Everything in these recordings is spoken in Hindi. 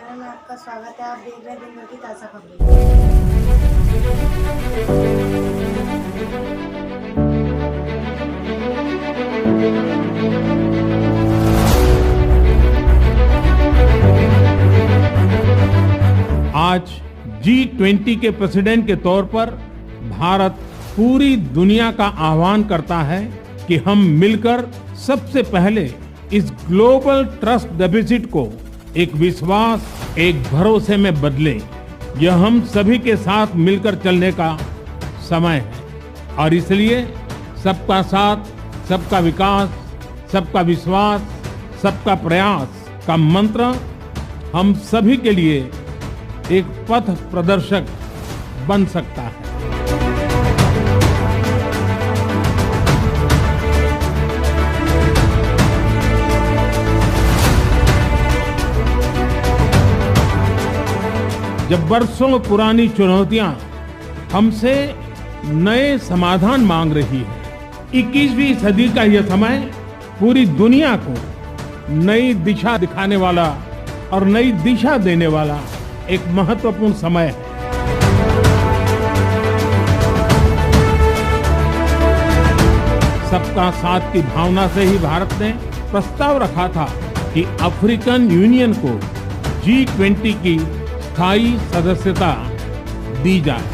चैनल में आपका स्वागत है। आप देख रहे हैं दिन भर की ताज़ा खबरें। आज G20 के प्रेसिडेंट के तौर पर भारत पूरी दुनिया का आह्वान करता है कि हम मिलकर सबसे पहले इस ग्लोबल ट्रस्ट डेफिसिट को एक विश्वास, एक भरोसे में बदलें। यह हम सभी के साथ मिलकर चलने का समय है और इसलिए सबका साथ, सबका विकास, सबका विश्वास, सबका प्रयास का मंत्र हम सभी के लिए एक पथ प्रदर्शक बन सकता है। जब बरसों पुरानी चुनौतियां हमसे नए समाधान मांग रही है, 21वीं सदी का यह समय पूरी दुनिया को नई दिशा दिखाने वाला और नई दिशा देने वाला एक महत्वपूर्ण समय है। सबका साथ की भावना से ही भारत ने प्रस्ताव रखा था कि अफ्रीकन यूनियन को G20 की स्थायी सदस्यता दी जाए।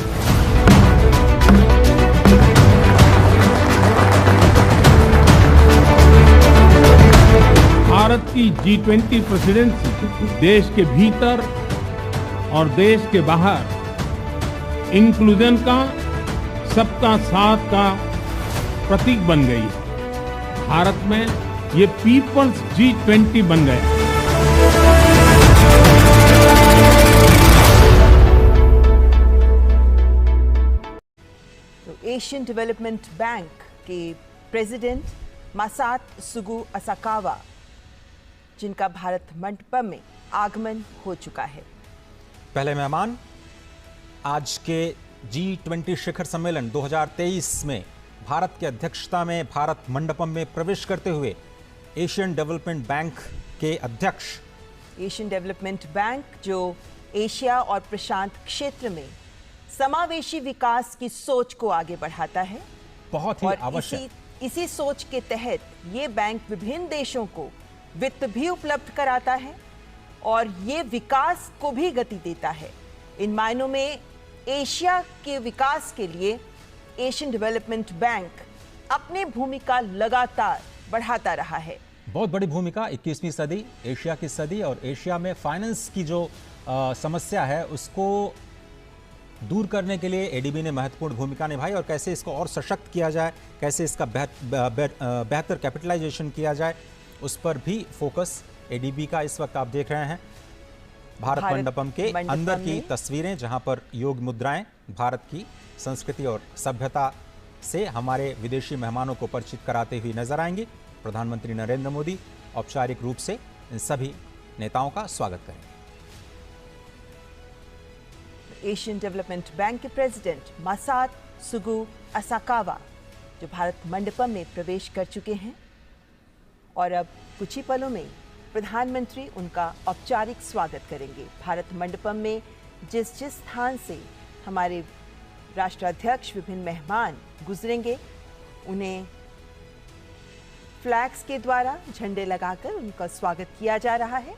भारत की G20 प्रेसिडेंसी देश के भीतर और देश के बाहर इंक्लूजन का, सबका साथ का प्रतीक बन गई है। भारत में ये पीपल्स G20 बन गया। तो एशियन डेवलपमेंट बैंक के प्रेसिडेंट मासात सुगु असाकावा, जिनका भारत मंडपम में आगमन हो चुका है। पहले मेहमान आज के G20 शिखर सम्मेलन 2023 में भारत की अध्यक्षता में भारत मंडपम में प्रवेश करते हुए एशियन डेवलपमेंट बैंक के अध्यक्ष। एशियन डेवलपमेंट बैंक जो एशिया और प्रशांत क्षेत्र में समावेशी विकास की सोच को आगे बढ़ाता है, बहुत ही और आवश्यक। इसी सोच के तहत ये बैंक विभिन्न देशों को वित्त भी उपलब्ध कराता है और ये विकास को भी गति देता है। इन मायनों में एशिया के विकास के लिए एशियन डेवलपमेंट बैंक अपनी भूमिका लगातार बढ़ाता रहा है। बहुत बड़ी भूमिका 21वीं सदी, एशिया की सदी और एशिया में फाइनेंस की जो समस्या है उसको दूर करने के लिए एडीबी ने महत्वपूर्ण भूमिका निभाई और कैसे इसको और सशक्त किया जाए, कैसे इसका बेहतर कैपिटलाइजेशन किया जाए, उस पर भी फोकस एडीबी का इस वक्त आप देख रहे हैं। भारत मंडपम के अंदर की तस्वीरें, जहां पर योग मुद्राएं भारत की संस्कृति और सभ्यता से हमारे विदेशी मेहमानों को परिचित कराते हुए नजर आएंगे। प्रधानमंत्री नरेंद्र मोदी औपचारिक रूप से इन सभी नेताओं का स्वागत करेंगे। एशियन डेवलपमेंट बैंक के प्रेसिडेंट मासात सुगु असाकावा जो भारत मंडपम में प्रवेश कर चुके हैं और अब कुछ ही पलों में प्रधानमंत्री उनका औपचारिक स्वागत करेंगे। भारत मंडपम में जिस स्थान से हमारे राष्ट्राध्यक्ष, विभिन्न मेहमान गुजरेंगे, उन्हें फ्लैग्स के द्वारा झंडे लगाकर उनका स्वागत किया जा रहा है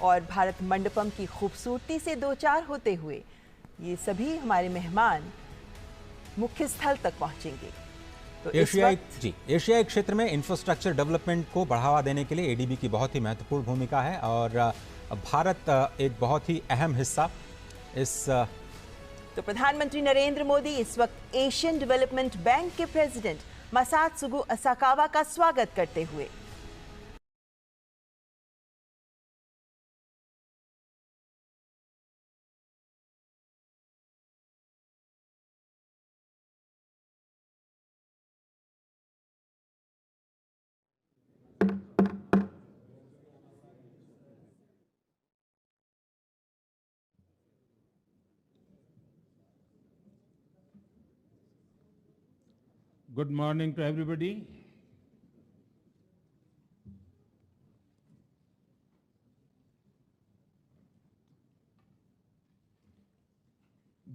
और भारत मंडपम की खूबसूरती से दो चार होते हुए ये सभी हमारे मेहमान मुख्य स्थल तक पहुंचेंगे। तो एशियाई क्षेत्र में इंफ्रास्ट्रक्चर डेवलपमेंट को बढ़ावा देने के लिए एडीबी की बहुत ही महत्वपूर्ण भूमिका है और भारत एक बहुत ही अहम हिस्सा इस। तो प्रधानमंत्री नरेंद्र मोदी इस वक्त एशियन डेवलपमेंट बैंक के प्रेसिडेंट मासात सुगु असाकावा का स्वागत करते हुए Good morning to everybody.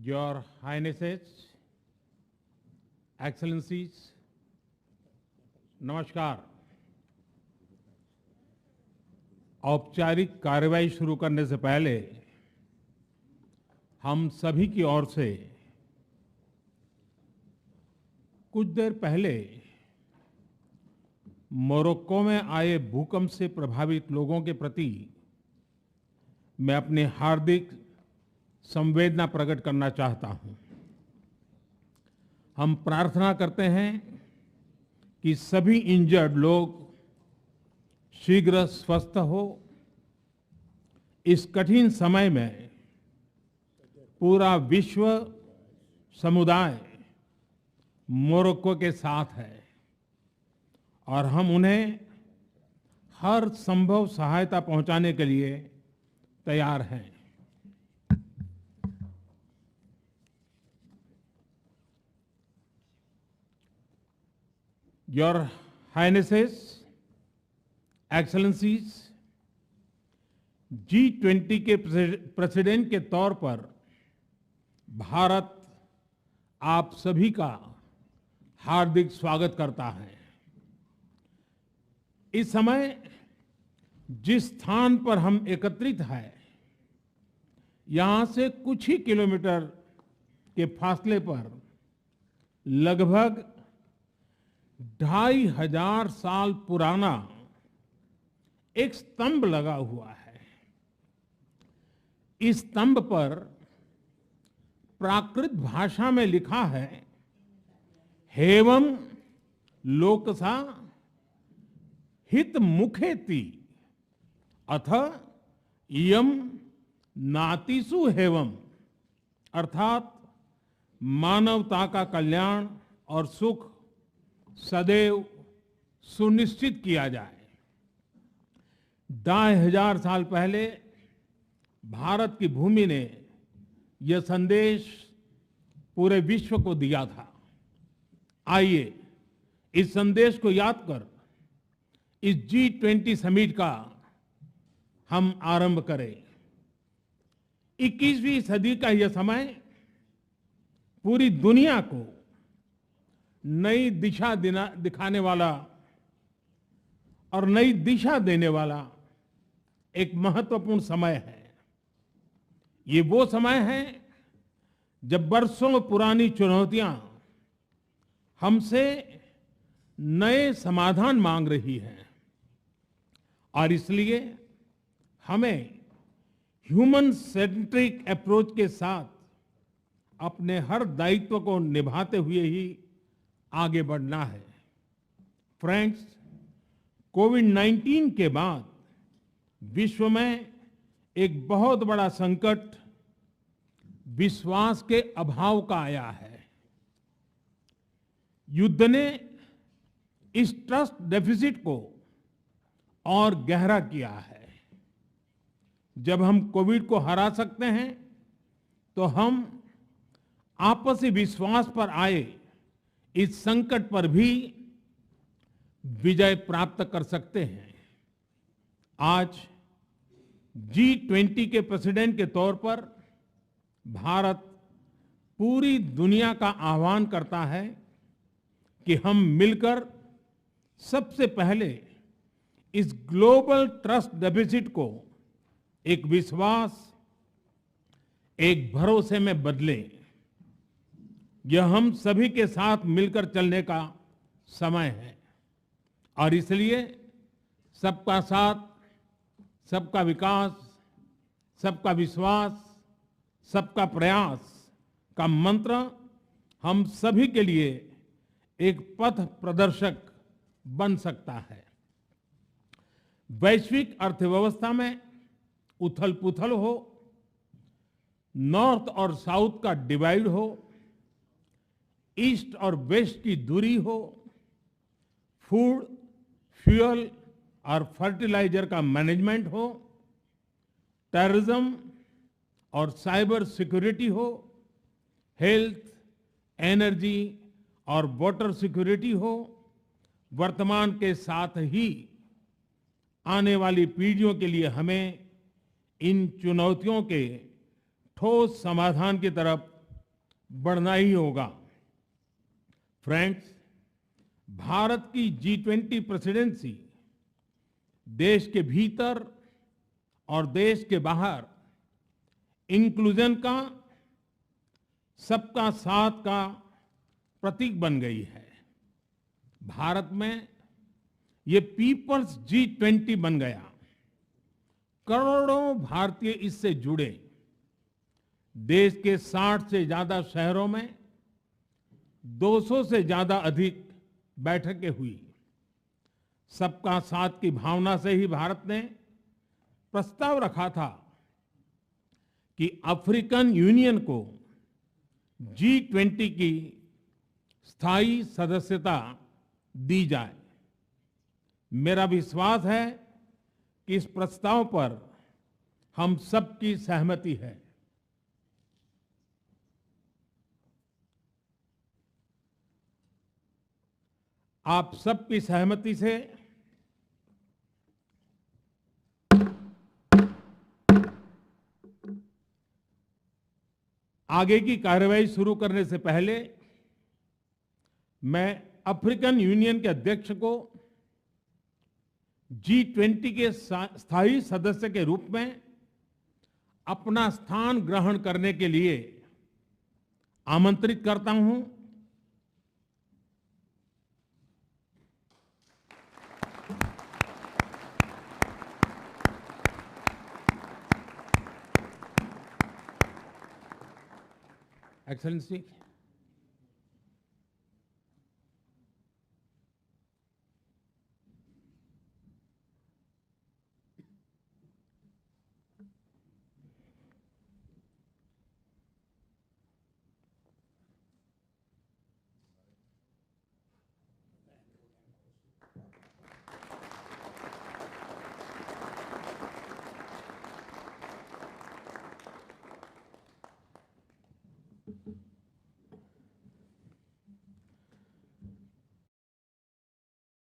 Your Highnesses, Excellencies, नमस्कार। औपचारिक कार्यवाही शुरू करने से पहले हम सभी की ओर से कुछ देर पहले मोरक्को में आए भूकंप से प्रभावित लोगों के प्रति मैं अपनी हार्दिक संवेदना प्रकट करना चाहता हूं। हम प्रार्थना करते हैं कि सभी इंजर्ड लोग शीघ्र स्वस्थ हो। इस कठिन समय में पूरा विश्व समुदाय मोरक्को के साथ है और हम उन्हें हर संभव सहायता पहुंचाने के लिए तैयार हैं। Your Highnesses, Excellencies, G20 के प्रेसिडेंट के तौर पर भारत आप सभी का हार्दिक स्वागत करता है। इस समय जिस स्थान पर हम एकत्रित हैं, यहां से कुछ ही किलोमीटर के फासले पर लगभग 2500 साल पुराना एक स्तंभ लगा हुआ है। इस स्तंभ पर प्राकृत भाषा में लिखा है, हेवम लोकसा हित मुखेति अथ इयम नातिसु हेवम, अर्थात मानवता का कल्याण और सुख सदैव सुनिश्चित किया जाए। 2500 साल पहले भारत की भूमि ने यह संदेश पूरे विश्व को दिया था। आइए इस संदेश को याद कर इस G20 समिट का हम आरंभ करें। 21वीं सदी का यह समय पूरी दुनिया को नई दिशा दिखाने वाला और नई दिशा देने वाला एक महत्वपूर्ण समय है। ये वो समय है जब वर्षों पुरानी चुनौतियां हमसे नए समाधान मांग रही हैं और इसलिए हमें ह्यूमन सेंट्रिक अप्रोच के साथ अपने हर दायित्व को निभाते हुए ही आगे बढ़ना है। फ्रेंड्स, कोविड-19 के बाद विश्व में एक बहुत बड़ा संकट विश्वास के अभाव का आया है। युद्ध ने इस ट्रस्ट डेफिसिट को और गहरा किया है। जब हम कोविड को हरा सकते हैं तो हम आपसी विश्वास पर आए इस संकट पर भी विजय प्राप्त कर सकते हैं। आज G20 के प्रेसिडेंट के तौर पर भारत पूरी दुनिया का आह्वान करता है कि हम मिलकर सबसे पहले इस ग्लोबल ट्रस्ट डेफिसिट को एक विश्वास, एक भरोसे में बदलें। यह हम सभी के साथ मिलकर चलने का समय है और इसलिए सबका साथ, सबका विकास, सबका विश्वास, सबका प्रयास का मंत्र हम सभी के लिए एक पथ प्रदर्शक बन सकता है। वैश्विक अर्थव्यवस्था में उथल-पुथल हो, नॉर्थ और साउथ का डिवाइड हो, ईस्ट और वेस्ट की दूरी हो, फूड, फ्यूल और फर्टिलाइजर का मैनेजमेंट हो, टेररिज्म और साइबर सिक्योरिटी हो, हेल्थ, एनर्जी और वाटर सिक्योरिटी हो, वर्तमान के साथ ही आने वाली पीढ़ियों के लिए हमें इन चुनौतियों के ठोस समाधान की तरफ बढ़ना ही होगा। फ्रेंड्स, भारत की G20 प्रेसिडेंसी देश के भीतर और देश के बाहर इंक्लूजन का, सबका साथ का प्रतीक बन गई है। भारत में ये पीपल्स G20 बन गया। करोड़ों भारतीय इससे जुड़े। देश के 60 से ज्यादा शहरों में 200 से ज्यादा अधिक बैठकें हुई। सबका साथ की भावना से ही भारत ने प्रस्ताव रखा था कि अफ्रीकन यूनियन को G20 की स्थायी सदस्यता दी जाए। मेरा विश्वास है कि इस प्रस्ताव पर हम सबकी सहमति है। आप सबकी सहमति से आगे की कार्रवाई शुरू करने से पहले मैं अफ्रीकन यूनियन के अध्यक्ष को G20 के स्थायी सदस्य के रूप में अपना स्थान ग्रहण करने के लिए आमंत्रित करता हूं। Excellency,